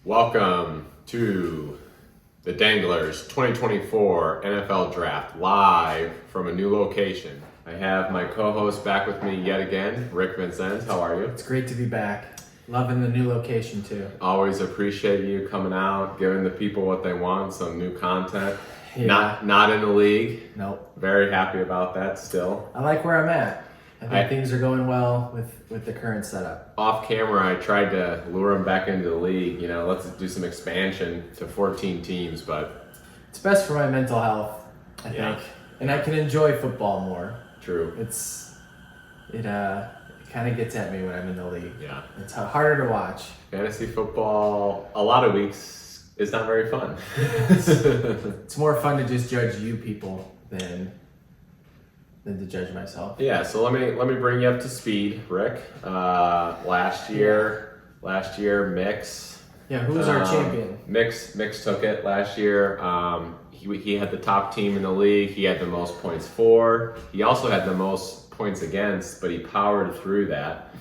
Welcome to the Danglers 2024 NFL Draft, live from a new location. I have my co-host back with me yet again, Rick Vincenz. How are you? It's great to be back. Loving the new location too. Always appreciate you coming out, giving the people what they want, some new content. Yeah. Not in the league. Nope. Very happy about that still. I like where I'm at. I think things are going well with the current setup. Off camera, I tried to lure him back into the league. Let's do some expansion to 14 teams, but it's best for my mental health, I think. And I can enjoy football more. True. It kind of gets at me when I'm in the league. Yeah. It's harder to watch. Fantasy football, a lot of weeks, is not very fun. It's more fun to just judge you people than to judge myself. Yeah, so let me bring you up to speed, Rick. Last year, Mix. Yeah, who was our champion? Mix took it last year. He had the top team in the league. He had the most points for. He also had the most points against, but he powered through that,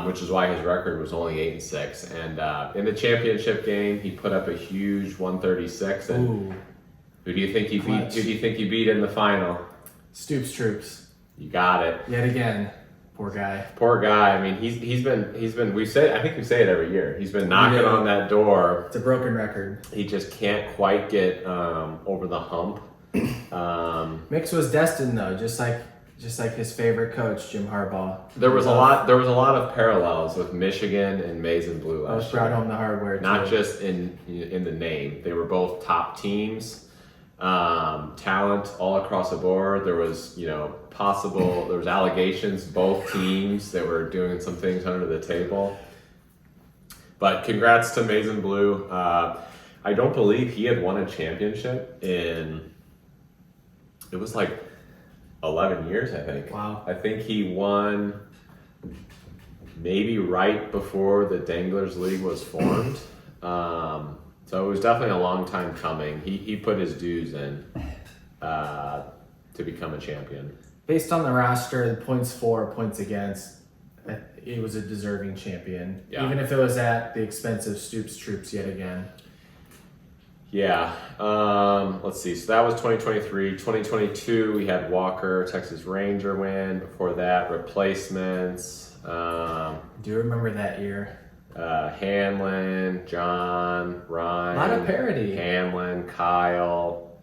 which is why his record was only 8-6. And in the championship game, he put up a huge 136. And Ooh. Who do you think he beat? Who do you think he beat in the final? Stoops Troops. You got it. Yet again. Poor guy. Poor guy. I mean, he's been. I think we say it every year. He's been knocking on that door. It's a broken record. He just can't quite get over the hump. Mix was destined though, just like his favorite coach, Jim Harbaugh. There was a lot of parallels with Michigan and Maize and Blue last year. Brought home the hardware. Not just in the name. They were both top teams. Talent all across the board. There was, there was allegations, both teams that were doing some things under the table. But congrats to Maize and Blue. I don't believe he had won a championship it was like 11 years, I think. Wow. I think he won maybe right before the Danglers League was formed. So it was definitely a long time coming. He put his dues in to become a champion. Based on the roster, the points for, points against, he was a deserving champion. Yeah. Even if it was at the expense of Stoops Troops yet again. Yeah. Let's see. So that was 2023. 2022, we had Walker, Texas Ranger win. Before that, replacements. Do you remember that year? Hanlon, John, Ryan. A lot of parity. Hanlon, Kyle,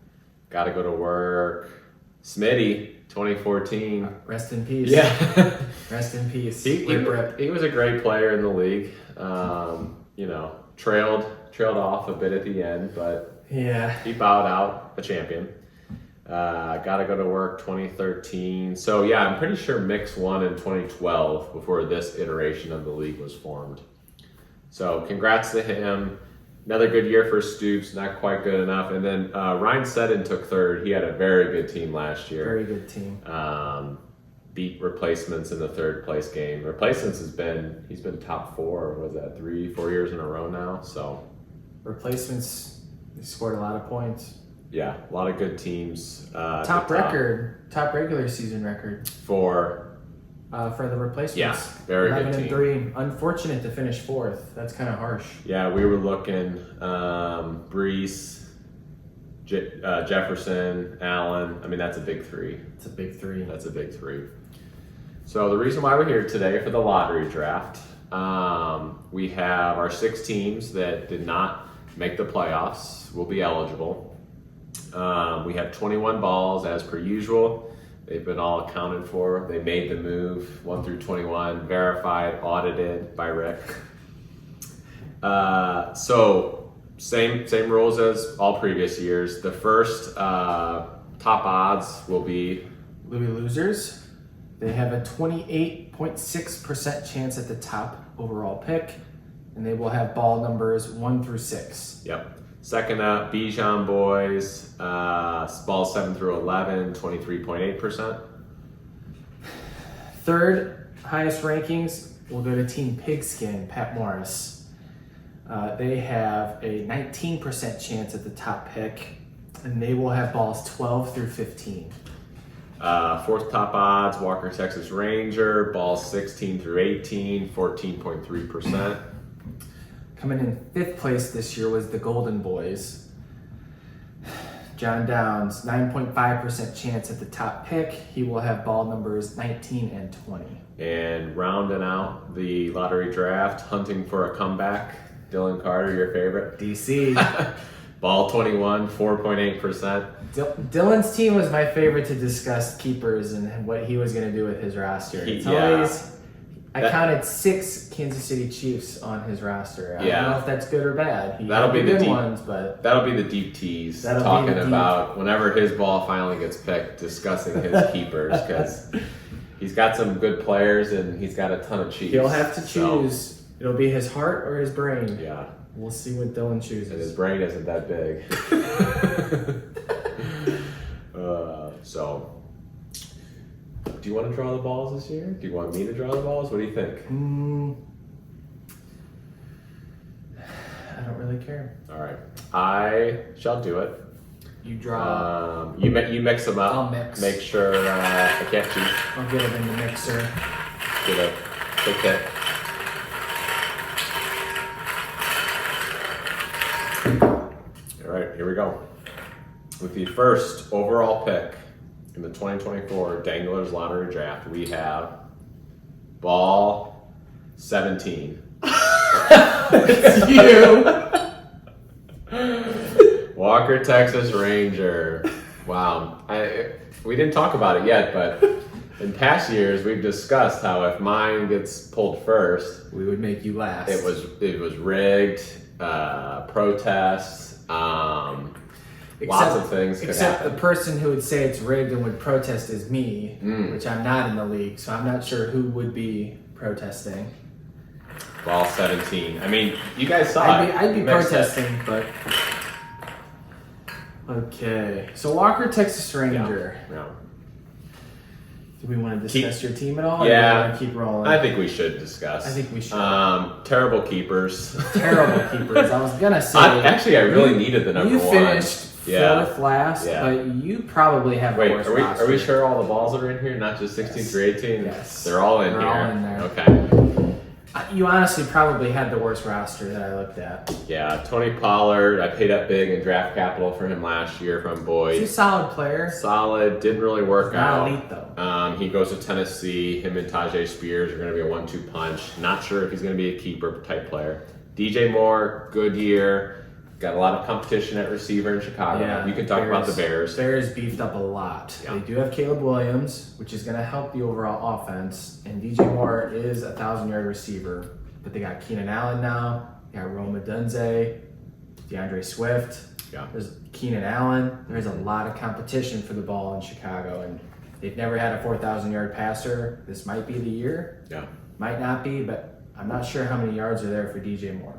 Gotta Go to Work. Smitty, 2014. Rest in peace. Yeah. Rest in peace. He was a great player in the league. Trailed off a bit at the end, but yeah, he bowed out a champion. Gotta Go to Work, 2013. So yeah, I'm pretty sure Mix won in 2012 before this iteration of the league was formed. So congrats to him. Another good year for Stoops, not quite good enough. And then Ryan Seddon took third. He had a very good team last year. Very good team. Beat Replacements in the third place game. Replacements he's been top 4, was that 3-4 years in a row now? So Replacements, they scored a lot of points. Yeah, a lot of good teams. Top regular season record for the Replacements. Yeah, very good team. 11-3. Unfortunate to finish 4th. That's kind of harsh. Yeah, we were looking. Brees, Jefferson, Allen. I mean, that's a big 3. It's a big 3. That's a big 3. So the reason why we're here today for the lottery draft, we have our 6 teams that did not make the playoffs will be eligible. We have 21 balls as per usual. They've been all accounted for. They made the move 1 through 21, verified, audited by Rick. So same rules as all previous years. The first top odds will be Louis Losers. They have a 28.6% chance at the top overall pick, and they will have ball numbers 1 through 6. Yep. Second up, Bijan Boys, balls 7 through 11, 23.8%. Third highest rankings will go to Team Pigskin, Pat Morris. They have a 19% chance at the top pick, and they will have balls 12 through 15. Fourth top odds, Walker, Texas Ranger, balls 16 through 18, 14.3%. Coming in 5th place this year was the Golden Boys. John Downs, 9.5% chance at the top pick. He will have ball numbers 19 and 20. And rounding out the lottery draft, hunting for a comeback, Dylan Carter, your favorite. DC. Ball 21, 4.8%. Dylan's team was my favorite to discuss keepers and what he was going to do with his roster. I counted 6 Kansas City Chiefs on his roster. I don't know if that's good or bad. That'll be the good deep ones, but that'll be the deep tease talking about whenever his ball finally gets picked, discussing his keepers because he's got some good players and he's got a ton of Chiefs. He'll have to choose. So, it'll be his heart or his brain. Yeah. We'll see what Dylan chooses. And his brain isn't that big. So, do you want to draw the balls this year? Do you want me to draw the balls? What do you think? I don't really care. All right. I shall do it. You draw. You mix them up. I'll mix. Make sure I can't cheat. I'll get it in the mixer. Get a quick hit. All right, here we go. With the first overall pick in the 2024 Danglers Lottery Draft, we have ball 17. It's you. Walker, Texas Ranger. Wow. We didn't talk about it yet, but in past years we've discussed how if mine gets pulled first, we would make you last. It was rigged, protests, lots of things could except happen. the person who would say it's rigged and would protest is me, which I'm not in the league, so I'm not sure who would be protesting. Ball 17. I mean, you guys saw it. I'd be protesting, but okay. So Walker, Texas Ranger. Yeah. Do we want to discuss your team at all? Or Yeah. do we want to keep rolling? I think we should discuss. I think we should. Terrible keepers. Terrible keepers. I was gonna say. I really needed the number you one. finished 4th last, Yeah. but you probably have Wait, the worst roster. are we sure all the balls are in here? Not just 16 through 18? Yes. They're all in They're here. all in there. Okay. You honestly probably had the worst roster that I looked at. Yeah, Tony Pollard. I paid up big in draft capital for him last year from Boyd. He's a solid player. Solid. Didn't really work out. Not elite though. He goes to Tennessee. Him and Tajay Spears are going to be a 1-2 punch. Not sure if he's going to be a keeper type player. DJ Moore, good year. Got a lot of competition at receiver in Chicago. Yeah, You can talk about the Bears. Bears beefed up a lot. Yeah. They do have Caleb Williams, which is going to help the overall offense. And DJ Moore is a 1,000-yard receiver. But they got Keenan Allen now. They got Rome Odunze, DeAndre Swift. Yeah. There's Keenan Allen. There's a lot of competition for the ball in Chicago. And they've never had a 4,000-yard passer. This might be the year. Yeah. Might not be, but I'm not sure how many yards are there for DJ Moore.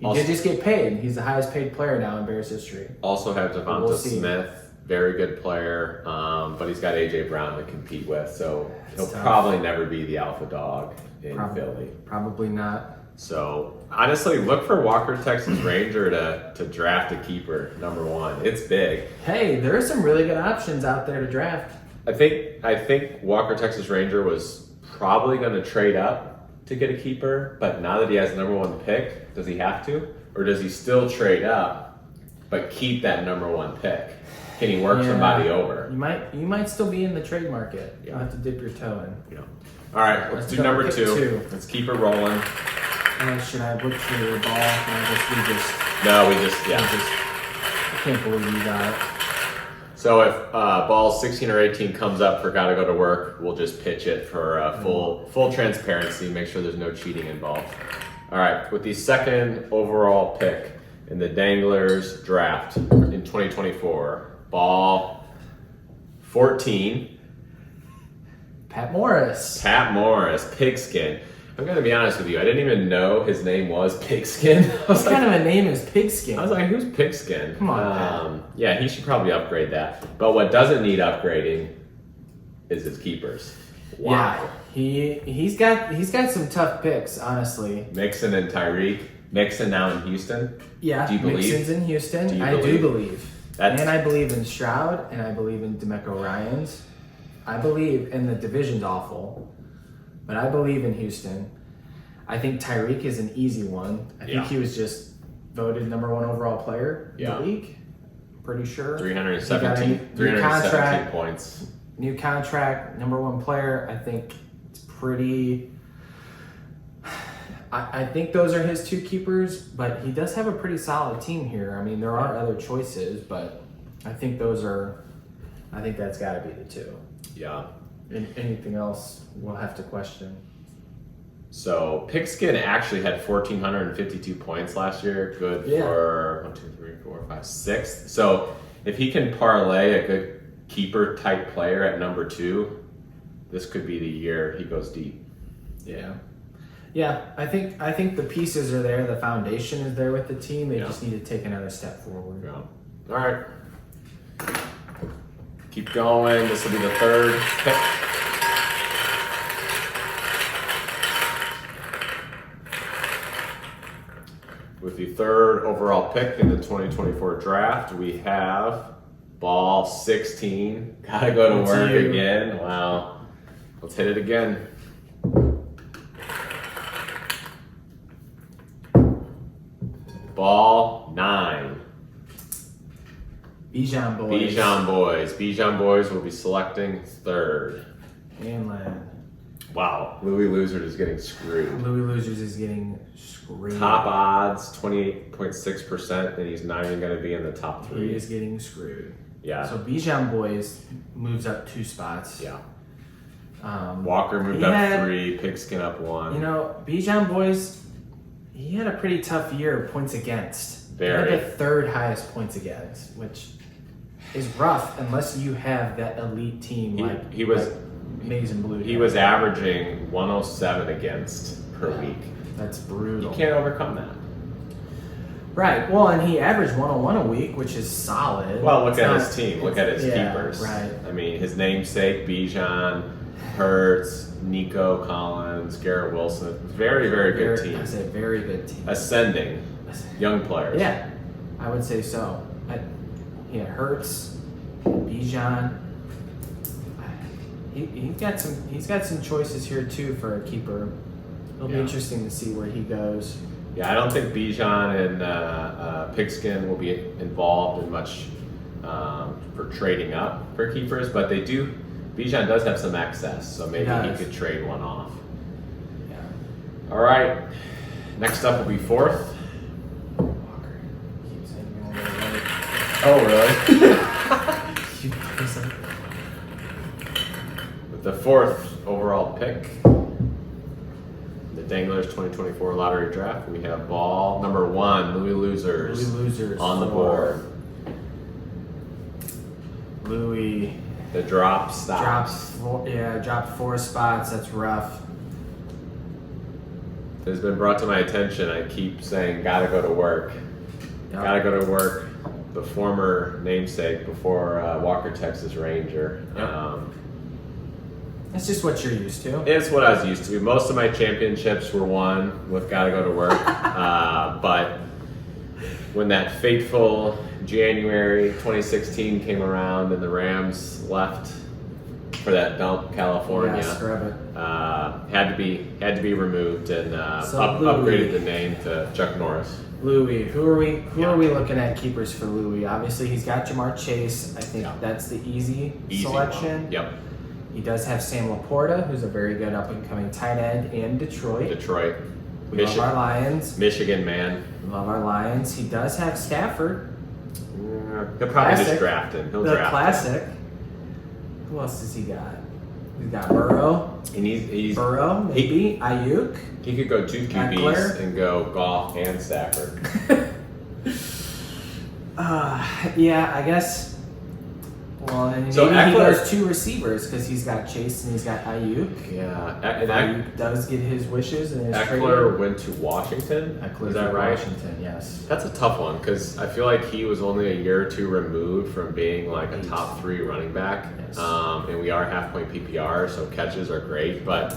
He Also- did just get paid. He's the highest paid player now in Bears history. Also have Devonta We'll see. Smith, very good player, but he's got A.J. Brown to compete with, so he'll tough. probably never be the alpha dog in Philly. Probably not. So honestly, look for Walker, Texas Ranger to draft a keeper, number one. It's big. Hey, there are some really good options out there to draft. I think Walker, Texas Ranger was probably going to trade up to get a keeper, but now that he has the number one pick, does he have to? Or does he still trade up, but keep that number one pick? Can he work somebody over? You might still be in the trade market. Yeah. You'll have to dip your toe in. Yeah. All right, let's do go. number Pick two. two. Let's keep it rolling. Should I look for your ball? No, we just I can't believe you got it. So if ball 16 or 18 comes up for gotta go to work, we'll just pitch it for full transparency. Make sure there's no cheating involved. All right, with the second overall pick in the Danglers draft in 2024, ball 14. Pat Morris. Pat Morris, Pigskin. I'm gonna be honest with you. I didn't even know his name was Pigskin. What kind of a name is Pigskin? I was like, who's Pigskin? Come on, yeah, he should probably upgrade that. But what doesn't need upgrading is his keepers. Wow. Yeah, he's got some tough picks, honestly. Mixon and Tyreek. Mixon now in Houston. Yeah, Do you believe? Mixon's in Houston. Do you I believe? do believe. And I believe in Stroud, and I believe in DeMeco Ryans. I believe, and the division's awful, but I believe in Houston. I think Tyreek is an easy one. I think he was just voted #1 overall player in the league. Pretty sure. 317 points. New contract, #1 player. I think it's pretty. I think those are his 2 keepers, but he does have a pretty solid team here. I mean, there are other choices, but I think those are. I think that's got to be the 2. Yeah. And anything else, we'll have to question. So Pigskin actually had 1,452 points last year. Good for 1, 2, 3, 4, 5, 6. So if he can parlay a good keeper type player at #2, this could be the year he goes deep. Yeah. Yeah, I think the pieces are there. The foundation is there with the team. They just need to take another step forward. Yeah. All right. Keep going. This will be the 3rd pick. With the 3rd overall pick in the 2024 draft, we have ball 16. Gotta go to work again. Wow. Let's hit it again. Ball 9. Bijan boys. Bijan boys will be selecting 3rd. Mainland. Wow. Louis Losers is getting screwed. Louis Losers is getting screwed. Top odds, 28.6%, and he's not even going to be in the top 3. He is getting screwed. Yeah. So Bijan boys moves up 2 spots. Yeah. Walker moved up 3, Pigskin up 1. You know, Bijan boys, he had a pretty tough year of points against. Very. He had the 3rd highest points against, which is rough unless you have that elite team he was Maize and Blue. He was averaging 107 against per week. That's brutal. You can't overcome that. Right. Well, and he averaged 101 a week, which is solid. Well, look at his team. Look at his keepers. Right. I mean, his namesake, Bijan, Hurts, Nico Collins, Garrett Wilson. Very, very good team. That's a very good team. Ascending. Young players. Yeah, I would say so. Hurts, Bijan. He's got some choices here too for a keeper. It'll be interesting to see where he goes. Yeah, I don't think Bijan and Pigskin will be involved in much for trading up for keepers, but they do. Bijan does have some excess, so maybe he could trade one off. Yeah. All right. Next up will be 4th. Walker. Keep saying you're gonna go right. Oh, really? With the 4th overall pick, the Danglers 2024 lottery draft, we have ball #1, Louis Losers on the board. Louis. The drop stops. Dropped 4 spots. That's rough. It has been brought to my attention. I keep saying, gotta go to work. Yep. Gotta go to work. The former namesake before Walker, Texas Ranger. Yep. That's just what you're used to. It's what I was used to. Most of my championships were won with gotta go to work. But when that fateful January 2016 came around and the Rams left for that dump, California, scrub it. had to be removed and upgraded the name to Chuck Norris. Louis, who are we looking at keepers for Louis? Obviously, he's got Jamar Chase. I think that's the easy selection. One. Yep. He does have Sam Laporta, who's a very good up-and-coming tight end in Detroit. We love our Lions. Michigan, man. We love our Lions. He does have Stafford. He'll probably just draft him. He'll draft classic. Who else does he got? He's got Burrow. And he's Burrow, maybe. Ayuk. He could go 2 QBs and go Goff and Stafford. Yeah, I guess. Well, and so maybe he Eckler, goes 2 receivers because he's got Chase and he's got Ayuk. Yeah, and Ayuk does get his wishes and his Eckler went to Washington. Is that right? Washington, yes. That's a tough one because I feel like he was only a year or 2 removed from being like a top 3 running back. Yes. And we are half-point PPR, so catches are great, but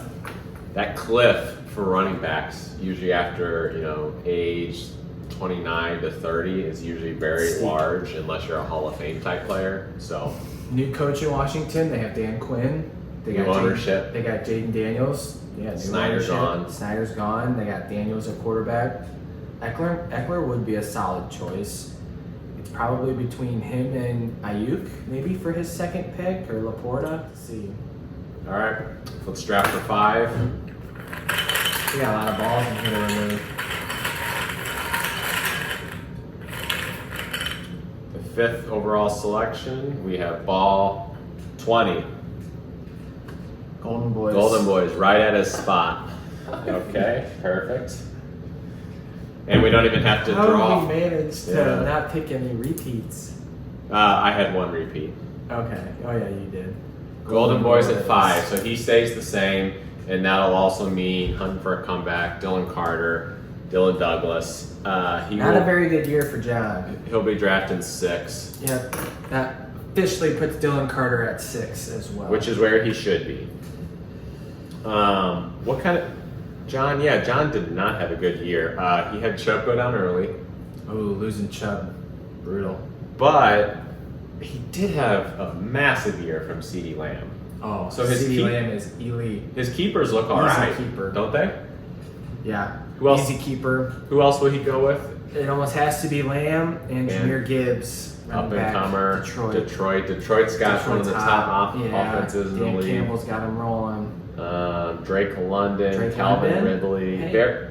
that cliff for running backs, usually after age 29 to 30, is usually very large unless you're a Hall of Fame type player. So new coach in Washington, they have Dan Quinn. New ownership. They got Jaden Daniels. Yeah, new Snyder's ownership. gone. Snyder's gone. They got Daniels at quarterback. Eckler would be a solid choice. It's probably between him and Ayuk, maybe for his second pick, or Laporta. Let's see. All right, let's draft for 5. We got a lot of balls in here to remove. The 5th overall selection, we have ball 20. Golden Boys. Golden Boys, right at his spot. Okay, perfect. And we don't even have to How draw. did we manage to Yeah. not pick any repeats? I had 1 repeat. Okay. Oh yeah, you did. Golden Boys at 5, so he stays the same, and that'll also mean hunting for a comeback. Dylan Carter, Dylan Douglas. Not a very good year for John. He'll be drafting 6, Yeah, that officially puts Dylan Carter at 6 as well. which is where he should be. What kind of John? Yeah, John did not have a good year. He had Chubb go down early, losing Chubb, brutal. but he did have a massive year from CeeDee Lamb. Oh, So his CeeDee keep- Lamb is elite. His keepers look all Easy right, keeper. don't they? Yeah, Who else? easy keeper. Who else would he go with? It almost has to be Lamb and And Jahmyr Gibbs. Up running and back, comer, Detroit. Detroit's got one of the Detroit's top hot. Yeah, offenses in the Dan league. Campbell's got him rolling. Drake London, Drake Calvin London? Ridley, Hey.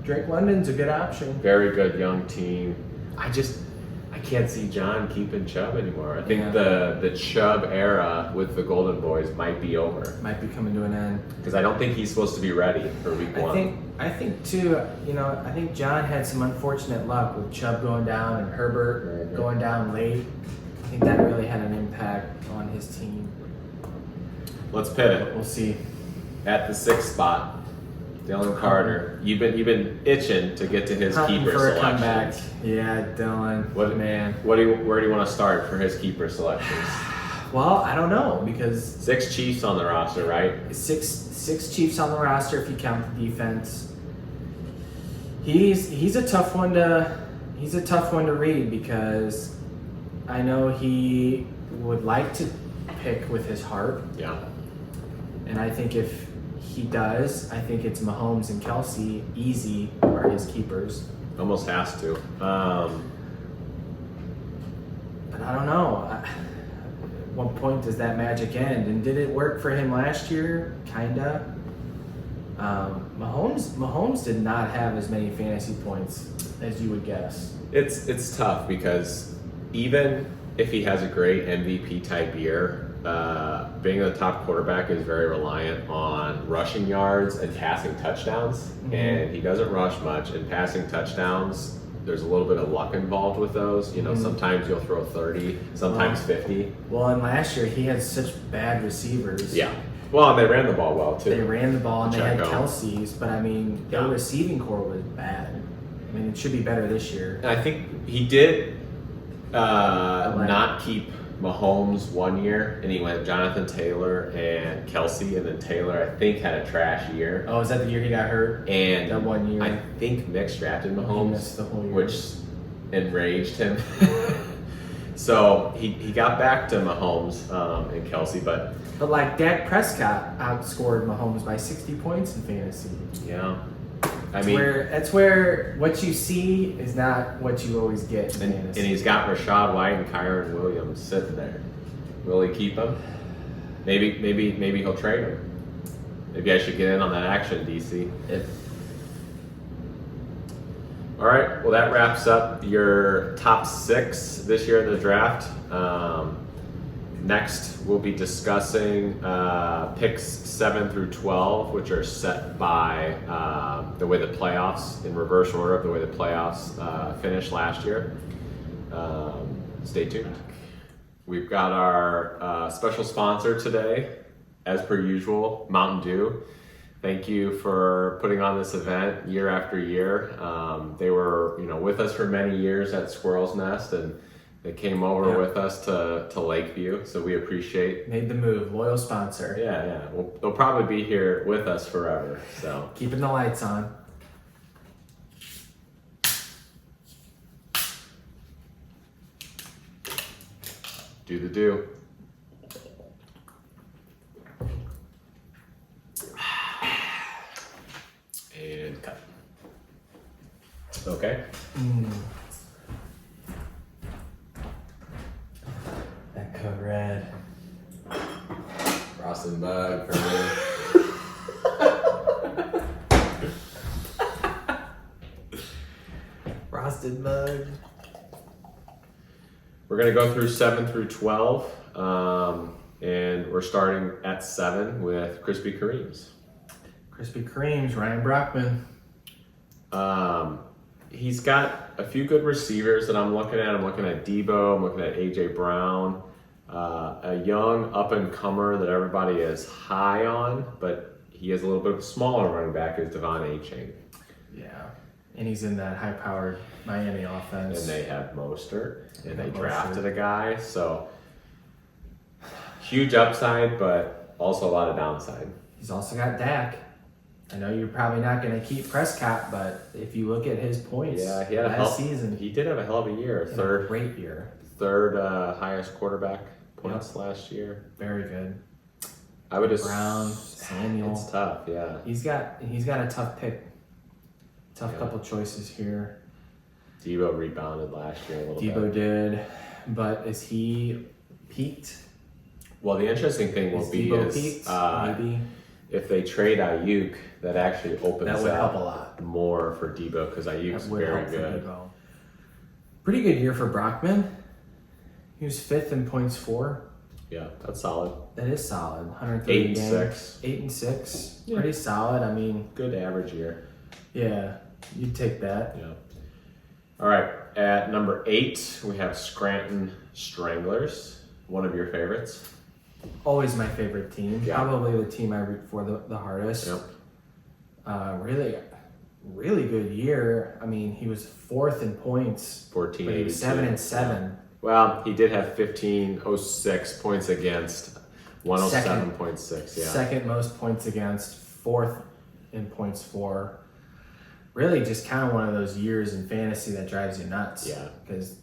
Drake London's a good option. very good young team. I can't see John keeping Chubb anymore. I think Yeah. the Chubb era with the Golden Boys might be over Might be coming to an end. because I don't think he's supposed to be ready for week 1. I think too. I think John had some unfortunate luck with Chubb going down and Herbert going down late. I think that really had an impact on his team. Let's But pivot we'll see. at the 6th spot. Dylan Carter, you've been itching to get to his Hunting keeper for a comeback. selections. Yeah, Dylan. What man? where do you want to start for his keeper selections? Well, I don't know because 6 Chiefs on the roster, right? six Chiefs on the roster if you count the defense. He's a tough one to read because I know he would like to pick with his heart, Yeah. and I think if he does, I think it's Mahomes and Kelsey easy are his keepers. Almost has to. But I don't know. At what point does that magic end? And did it work for him last year? Kinda. Mahomes did not have as many fantasy points as you would guess. It's tough because even if he has a great MVP type year, being the top quarterback is very reliant on rushing yards and passing touchdowns, Mm-hmm. and he doesn't rush much. And passing touchdowns, there's a little bit of luck involved with those. You know, Mhm. sometimes you'll throw 30, sometimes 50. Well, and last year he had such bad receivers. Yeah. Well, and they ran the ball well too. They ran the ball and they had Pacheco. Kelsey's, but I mean, their Yeah. receiving core was bad. I mean, it should be better this year. And I think he did Like- not keep Mahomes 1 year, and he went Jonathan Taylor and Kelsey, and then Taylor I think had a trash year. Oh, is that the year he got hurt? And That 1 year. I think Mix drafted He Mahomes, missed the whole year. which enraged him. So he got back to Mahomes and Kelsey, but But like Dak Prescott outscored Mahomes by 60 points in fantasy. yeah, I That's mean, that's where what you see is not what you always get in and fantasy. he's got Rashad White and Kyron Williams sitting there. Will he keep him? Maybe he'll trade him. Maybe I should get in on that action, DC. All right, well, that wraps up your top 6 this year in the draft. Next, we'll be discussing picks 7 through 12, which are set by the way the playoffs, in reverse order of the way the playoffs finished last year. Stay tuned. We've got our special sponsor today, as per usual, Mountain Dew. Thank you for putting on this event year after year. They were, with us for many years at Squirrel's Nest, and they came over with us to Lakeview, so we appreciate. Made the move, loyal sponsor. Yeah. They'll probably be here with us forever. So Keeping the lights on. do the do. Frosted mug. We're going to go through 7 through 12, and we're starting at 7 with Krispy Kremes. Krispy Kremes, Ryan Brockman. He's got a few good receivers that I'm looking at. I'm looking at Debo. I'm looking at A.J. Brown. A young up-and-comer that everybody is high on, but he has a little bit of a smaller running back is Devon A-Chain. Yeah, and he's in that high-powered Miami offense. And they have Mostert, and they drafted a guy, so huge upside, but also a lot of downside. He's also got Dak. I know you're probably not going to keep Prescott, but if you look at his points he had last season, he did have a hell of a year. A great year. Third highest quarterback points last year. Very good. I would Brown, Samuel. It's tough, yeah. He's got a tough pick. Couple choices here. Debo rebounded last year a little bit. Debo did, but is he peaked? Well, the interesting thing will be maybe if they trade Ayuk, that actually opens that would help a up lot more for Debo because Ayuk's very good. Pretty good year for Brockman. He was 5th in points for. Yeah, that's solid. That is solid. 130 games. 8-6. 8-6. Yeah. Pretty solid. I mean, Good average year. yeah, you'd take that. Yeah. All right, at number 8, we have Scranton Stranglers, one of your favorites. Always my favorite team. Yeah. Probably the team I root for the hardest. Yep. Really good year. I mean, he was 4th in points. 14, But he was 7-7. Well, he did have 1506 points against, 107.6. Yeah. Second most points against, 4th in points for. Really just kind of one of those years in fantasy that drives you nuts. Yeah. Because,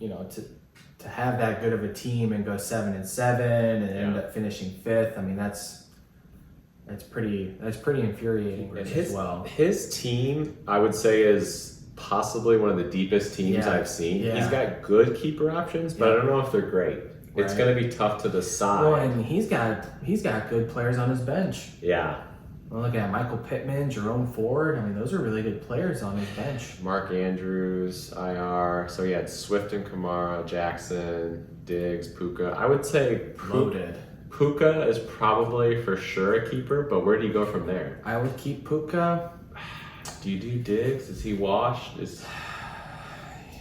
to have that good of a team and go 7-7 and end up finishing 5th, I mean, that's pretty infuriating as well. His team, I would say, is possibly one of the deepest teams I've seen. Yeah. He's got good keeper options, but I don't know if they're great. It's Right. going to be tough to decide. Well, and he's got good players on his bench. Yeah. We're looking at Michael Pittman, Jerome Ford. I mean, those are really good players on his bench. Mark Andrews, IR. So he had Swift and Kamara, Jackson, Diggs, Puka. I would say Loaded. Puka is probably for sure a keeper, but where do you go from there? I would keep Puka. Do you do Diggs? Is he washed?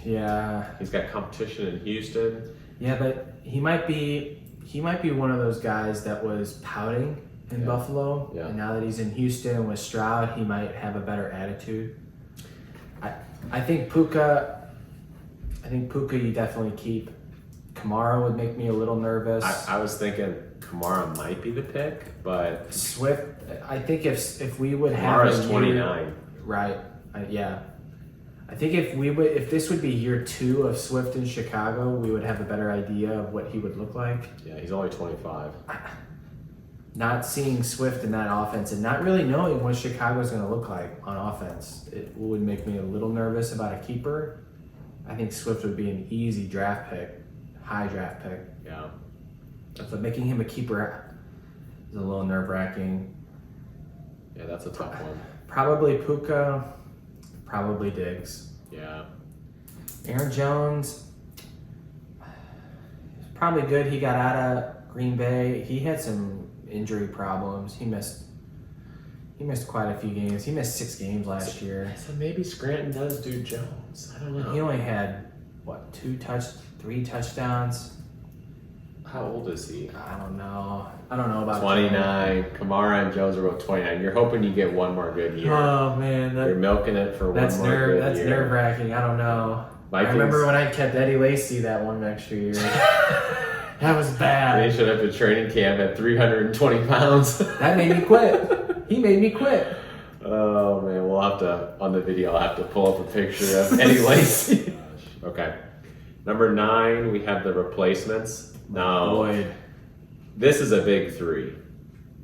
Yeah. He's got competition in Houston. Yeah, but he might be one of those guys that was pouting in Buffalo. Yeah. And now that he's in Houston with Stroud, he might have a better attitude. I think Puka you definitely keep. Kamara would make me a little nervous. I was thinking Kamara might be the pick, but Swift, I think if we would have Kamara's 29. Right. Yeah. I think if this would be year 2 of Swift in Chicago, we would have a better idea of what he would look like. Yeah, he's only 25. Not seeing Swift in that offense and not really knowing what Chicago's going to look like on offense, it would make me a little nervous about a keeper. I think Swift would be an easy draft pick, high draft pick. Yeah. But making him a keeper is a little nerve-wracking. Yeah, that's a tough one. Probably Puka, probably Diggs. Yeah. Aaron Jones, probably good. He got out of Green Bay. He had some injury problems. He missed quite a few games. He missed 6 games last year. So maybe Scranton does do Jones. I don't know. He only had 3 touchdowns. How old is he? I don't know about 29. Kamara and Jones are both 29. You're hoping you get one more good year. Oh man, You're milking it for one more good year. That's nerve wracking. I don't know. Vikings. I remember when I kept Eddie Lacy that one extra year. That was bad. They showed up at training camp at 320 pounds. That made me quit. He made me quit. Oh man, we'll have to, on the video, I'll have to pull up a picture of Eddie Lacy. Okay. Number 9, we have the replacements. Now, Boyd. this is a big 3.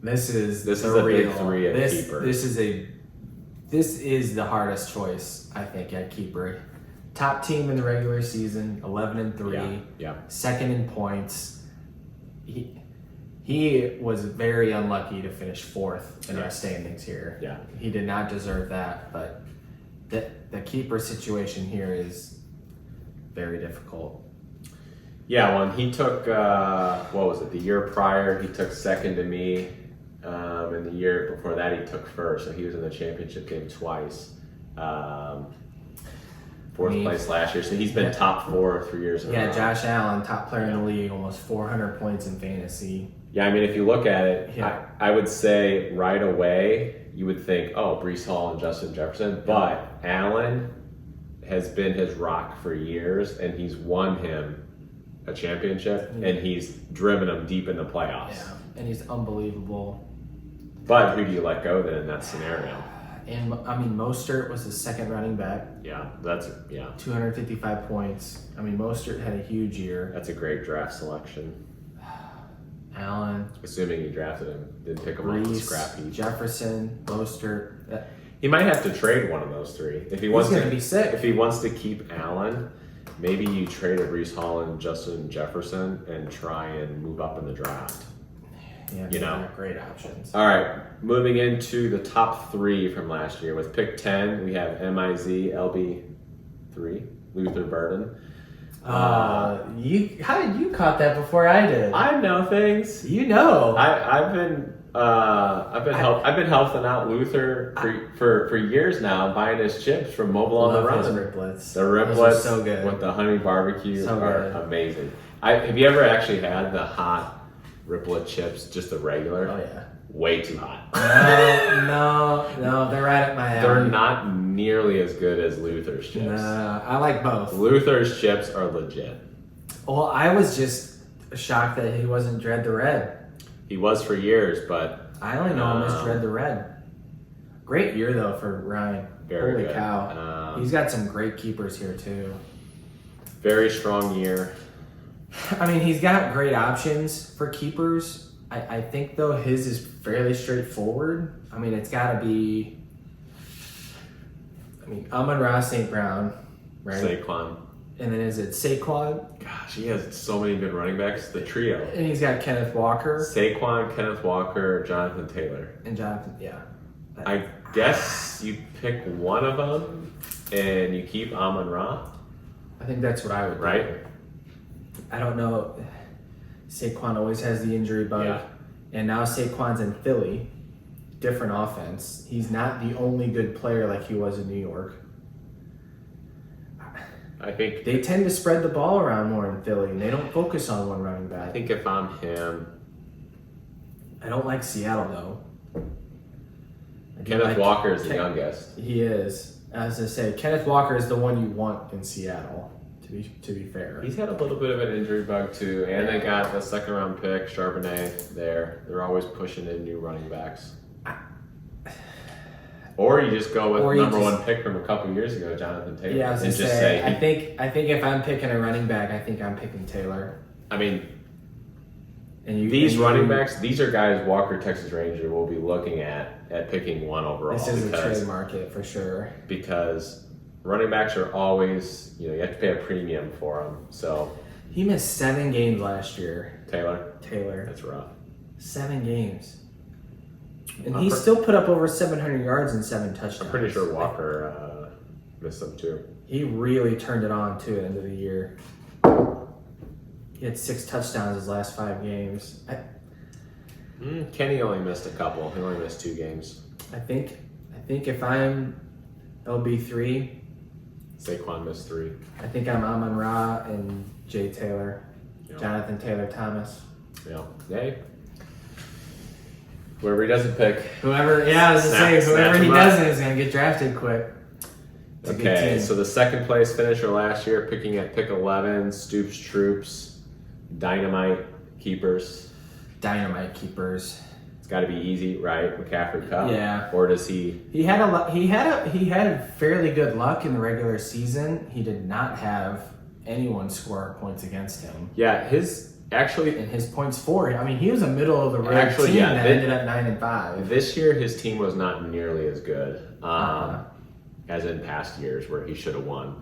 This is a big 3 at keeper. This is the hardest choice, I think, at keeper. Top team in the regular season, 11-3. Yeah. Second in points. He was very unlucky to finish 4th in our standings here. Yeah. He did not deserve that, but the keeper situation here is very difficult. Yeah, when he took, what was it, the year prior, he took second to me. And the year before that, he took first. So he was in the championship game twice. Fourth place last year. So he's been top 4 3 years in a row. Yeah, Josh Allen, top player in the league, almost 400 points in fantasy. Yeah, I mean, if you look at it, I would say right away, you would think, oh, Breece Hall and Justin Jefferson. But Allen has been his rock for years, and he's won him a championship, and he's driven him deep in the playoffs. Yeah, and he's unbelievable. But who do you let go then in that scenario? And I mean, Mostert was the second running back. Yeah, 255 points. I mean, Mostert had a huge year. That's a great draft selection. Allen, Assuming you drafted him, didn't pick him off the Breece, scrap heap. Jefferson, Mostert. He might have to trade one of those 3 if he wants He's to gonna be sick. If he wants to keep Allen, maybe you trade a Breece Hall and Justin Jefferson and try and move up in the draft. Yeah, they're great options. All right, moving into the top 3 from last year. With pick 10, we have MIZ-LB3, Luther Burden. How did you caught that before I did? I know things. You know. I've been helping out Luther for years now, buying his chips from Mobile on the Run. Those riblets. The riblets so good. with the honey barbecue So are good. amazing. Have you ever actually had the hot riblet chips, just the regular? Oh yeah. Way too hot. No, they're right at my alley. They're not nearly as good as Luther's chips. Nah, I like both. Luther's chips are legit. Well, I was just shocked that he wasn't Dread the Red. He was for years, but I only know him as Dread the Red. Great year though for Ryan. Very Holy good. cow. He's got some great keepers here too. Very strong year. I mean, he's got great options for keepers. I think, though, his is fairly straightforward. I mean, it's got to be... Amon-Ra St. Brown, right? Saquon. And then is it Saquon? Gosh, he has so many good running backs. The trio. And he's got Kenneth Walker. Saquon, Kenneth Walker, Jonathan Taylor. And Jonathan, yeah. I guess you pick one of them and you keep Amon-Ra. I think that's what I would do. Right? I don't know. Saquon always has the injury bug. Yeah. And now Saquon's in Philly. Different offense. He's not the only good player like he was in New York. I think They tend to spread the ball around more in Philly, and they don't focus on one running back. I think if I'm him, I don't like Seattle, though. Kenneth Walker is the youngest. He is. As I say, Kenneth Walker is the one you want in Seattle, to be fair. He's had a little bit of an injury bug too, and they got the second round pick, Charbonnet, there. They're always pushing in new running backs. Or you just go with number 1 pick from a couple years ago, Jonathan Taylor. Yeah, I was and gonna just say, say I think if I'm picking a running back, I think I'm picking Taylor. I mean, And running backs, these are guys Walker, Texas Ranger will be looking at picking 1 overall. This is a trade market for sure. Because running backs are always, you have to pay a premium for them. So He missed 7 games last year. Taylor, That's rough. 7 games. And he still put up over 700 yards and 7 touchdowns. I'm pretty sure Walker missed them too. He really turned it on too at the end of the year. He had 6 touchdowns his last 5 games. Kenny only missed a couple. He only missed 2 games. I think if I'm LB3, Saquon missed 3. I think I'm Amon-Ra and Jay Taylor, Yep. Jonathan Taylor Thomas. Yeah. Yay. Whoever he doesn't pick. Whoever he doesn't is gonna get drafted quick. It's a good Okay, team. so the second place finisher last year, picking at pick 11, Stoops Troops, Dynamite Keepers. Dynamite keepers. It's got to be easy, right? McCaffrey Cup. Yeah. Or does he? He had fairly good luck in the regular season. He did not have anyone score points against him. Yeah, his actually And his points for, I mean, he was a middle of the road Actually, team yeah, that they- ended up 9-5. this year his team was not nearly as good Uh-huh. as in past years where he should have won.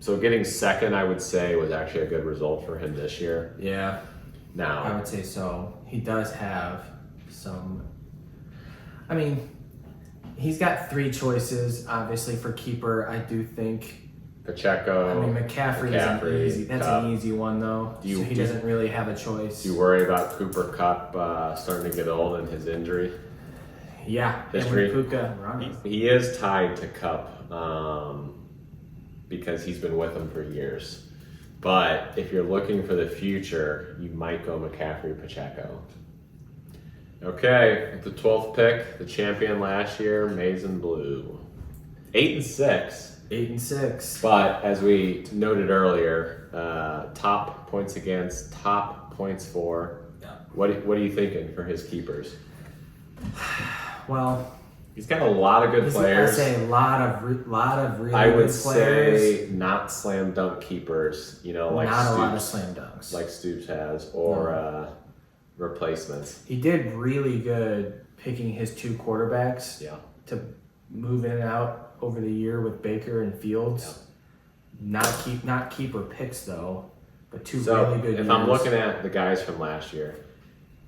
So getting second, I would say, was actually a good result for him this year. Yeah, I Now, would say so. He does have some. I mean, He's got 3 choices, obviously, for keeper. I do think. Pacheco. I mean, McCaffrey is an easy. That's Kupp. an easy one, though. So he doesn't really have a choice. Do you worry about Cooper Kupp starting to get old and his injury? Yeah, History. and with Puka running. He is tied to Kupp because he's been with him for years. But if you're looking for the future, you might go McCaffrey, Pacheco. Okay, the 12th pick, the champion last year, Maize and Blue. 8-6. 8-6. But as we noted earlier, top points against, top points for. Yeah. What are you thinking for his keepers? Well, he's got a lot of good players. I say a lot of really good players. I would say not slam dunk keepers. You know, like not Stoops, a lot of slam dunks, like Stoops has, or replacements. He did really good picking his 2 quarterbacks. Yeah. To move in and out over the year with Baker and Fields. Yeah. Not keeper picks though, but 2 really good. If I'm looking at the guys from last year,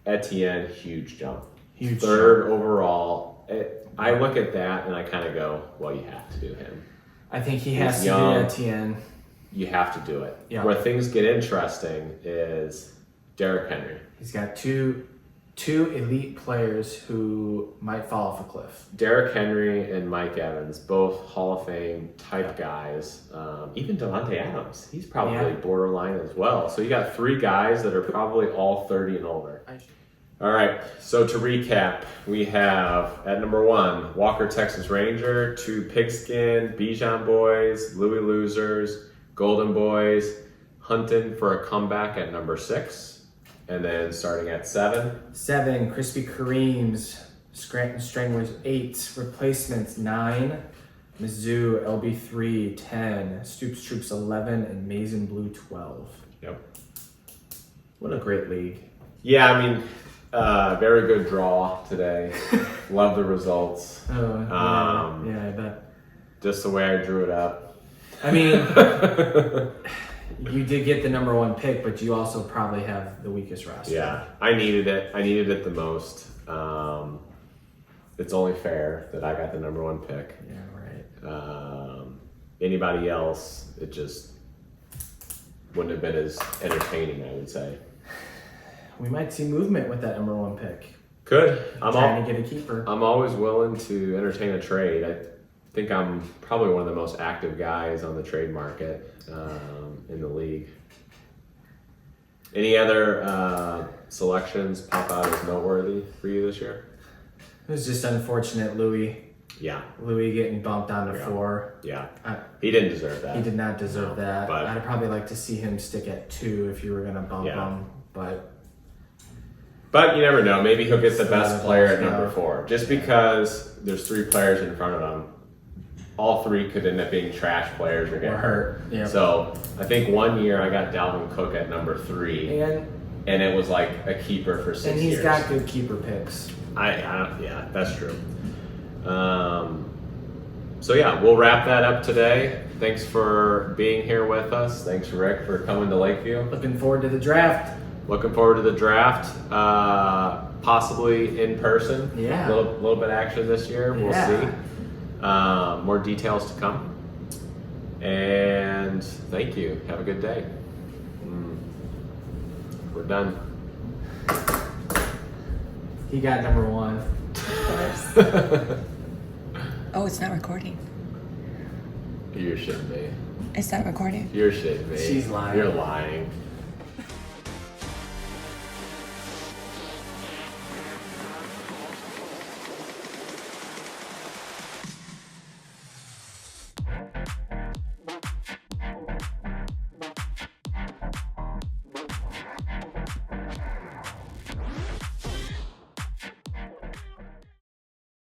Etienne, huge jump. Huge 3rd jump. overall. I look at that and I kind of go, well, you have to do him. I think he has to young. do Etienne. You have to do it. Yeah. Where things get interesting is Derrick Henry. He's got two elite players who might fall off a cliff. Derrick Henry and Mike Evans, both Hall of Fame type guys. Even Devontae Adams, he's probably borderline as well. So you got 3 guys that are probably all 30 and older. All right, so to recap, we have at number 1, Walker Texas Ranger, 2 Pigskin, Bijan Boys, Louis Losers, Golden Boys, Hunting for a Comeback at number 6, and then starting at 7. 7, Krispy Kremes, Scranton Stranglers 8, Replacements 9, Mizzou LB3 10, Stoops Troops 11, and Maize and Blue 12. Yep. What a great league. Yeah, I mean, very good draw today. Love the results. Oh, yeah, I bet. Just the way I drew it up. I mean, you did get the number 1 pick, but you also probably have the weakest roster. Yeah, I needed it. I needed it the most. It's only fair that I got the number 1 pick. Yeah, right. Anybody else, it just wouldn't have been as entertaining, I would say. We might see movement with that number 1 pick. Could. I'm trying to get a keeper. I'm always willing to entertain a trade. I think I'm probably one of the most active guys on the trade market in the league. Any other selections pop out as noteworthy for you this year? It was just unfortunate, Louis. Yeah. Louis getting bumped down to 4. Yeah. He didn't deserve that. He did not deserve that. But I'd probably like to see him stick at 2 if you were going to bump him. But you never know. Maybe he'll get the best player at number 4. Just because there's 3 players in front of him, all 3 could end up being trash players or get hurt. Yeah. So I think one year I got Dalvin Cook at number 3, and it was like a keeper for 6 years. And he's got good keeper picks. Yeah, that's true. So yeah, we'll wrap that up today. Thanks for being here with us. Thanks, Rick, for coming to Lakeview. Looking forward to the draft. Looking forward to the draft, possibly in person. Yeah. A little bit of action this year. We'll see. More details to come. And thank you. Have a good day. We're done. He got number 1. Oh, it's not recording. You're shitting me. It's not recording. You're shitting me. She's lying. You're lying.